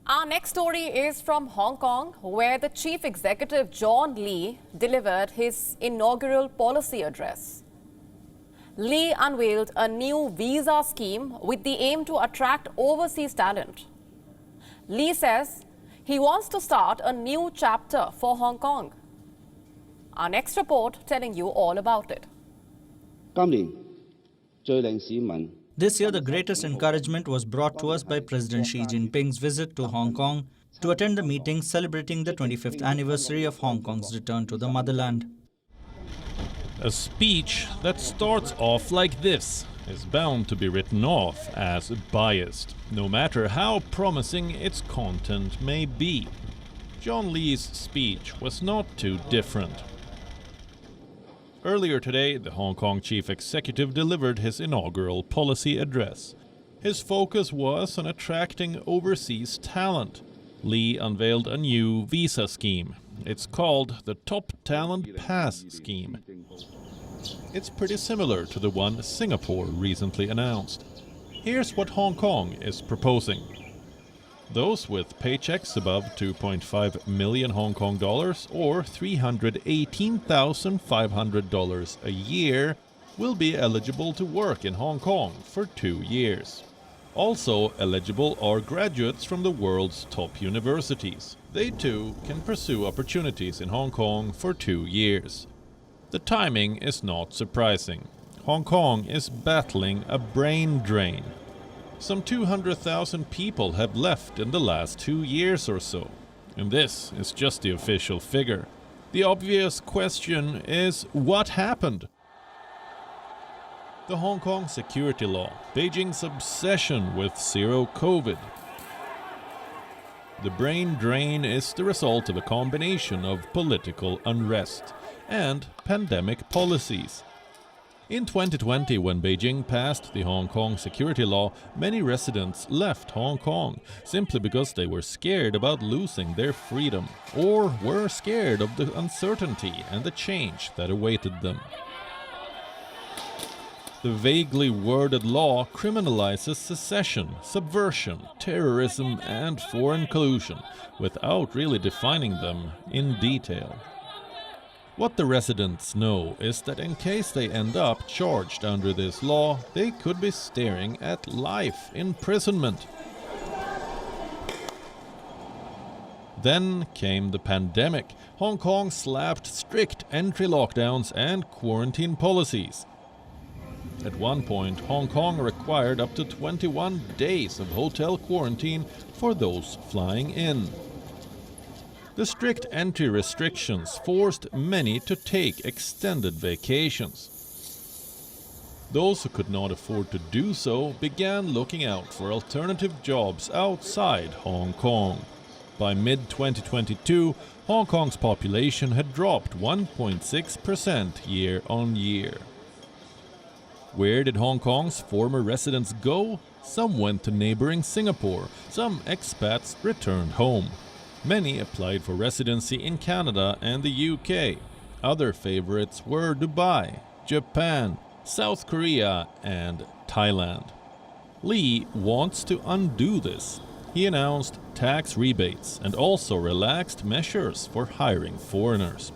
Our next story is from Hong Kong, where the Chief Executive John Lee delivered his inaugural policy address. Lee unveiled a new visa scheme with the aim to attract overseas talent. Lee says he wants to start a new chapter for Hong Kong. Our next report telling you all about it. This year, the greatest encouragement was brought to us by President Xi Jinping's visit to Hong Kong to attend the meeting celebrating the 25th anniversary of Hong Kong's return to the motherland. A speech that starts off like this is bound to be written off as biased, no matter how promising its content may be. John Lee's speech was not too different. Earlier today, the Hong Kong chief executive delivered his inaugural policy address. His focus was on attracting overseas talent. Lee unveiled a new visa scheme. It's called the Top Talent Pass Scheme. It's pretty similar to the one Singapore recently announced. Here's what Hong Kong is proposing. Those with paychecks above 2.5 million Hong Kong dollars or $318,500 a year will be eligible to work in Hong Kong for 2 years. Also eligible are graduates from the world's top universities. They too can pursue opportunities in Hong Kong for 2 years. The timing is not surprising. Hong Kong is battling a brain drain. Some 200,000 people have left in the last 2 years or so. And this is just the official figure. The obvious question is, what happened? The Hong Kong security law, Beijing's obsession with zero COVID. The brain drain is the result of a combination of political unrest and pandemic policies. In 2020, when Beijing passed the Hong Kong security law, many residents left Hong Kong simply because they were scared about losing their freedom or were scared of the uncertainty and the change that awaited them. The vaguely worded law criminalizes secession, subversion, terrorism and foreign collusion without really defining them in detail. What the residents know is that in case they end up charged under this law, they could be staring at life imprisonment. Then came the pandemic. Hong Kong slapped strict entry lockdowns and quarantine policies. At one point, Hong Kong required up to 21 days of hotel quarantine for those flying in. The strict entry restrictions forced many to take extended vacations. Those who could not afford to do so began looking out for alternative jobs outside Hong Kong. By mid-2022, Hong Kong's population had dropped 1.6% year-on-year. Where did Hong Kong's former residents go? Some went to neighboring Singapore, some expats returned home. Many applied for residency in Canada and the UK. Other favorites were Dubai, Japan, South Korea and Thailand. Lee wants to undo this. He announced tax rebates and also relaxed measures for hiring foreigners.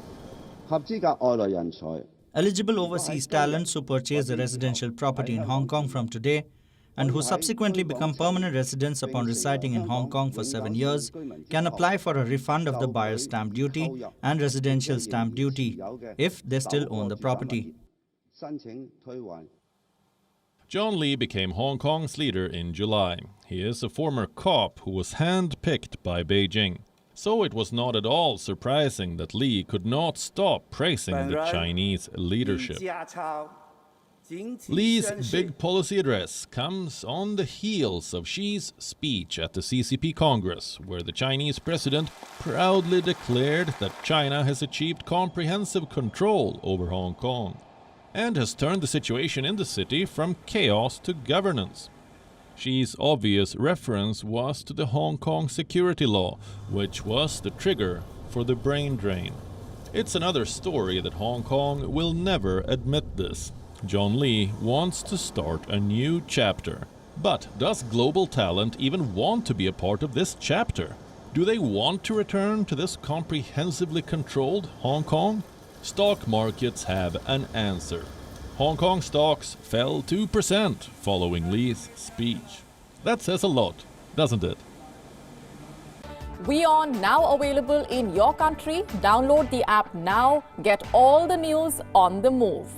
Eligible overseas talents who purchase a residential property in Hong Kong from today and who subsequently become permanent residents upon residing in Hong Kong for 7 years can apply for a refund of the buyer's stamp duty and residential stamp duty if they still own the property. John Lee became Hong Kong's leader in July. He is a former cop who was hand-picked by Beijing. So it was not at all surprising that Lee could not stop praising the Chinese leadership. Lee's big policy address comes on the heels of Xi's speech at the CCP Congress, where the Chinese president proudly declared that China has achieved comprehensive control over Hong Kong and has turned the situation in the city from chaos to governance. Xi's obvious reference was to the Hong Kong security law, which was the trigger for the brain drain. It's another story that Hong Kong will never admit this. John Lee wants to start a new chapter, But does global talent even want to be a part of this chapter? Do they want to return to this comprehensively controlled Hong Kong? Stock markets have an answer. Hong Kong stocks fell 2% following Lee's speech. That says a lot, doesn't it? WION now available in your country. Download the app now. Get all the news on the move.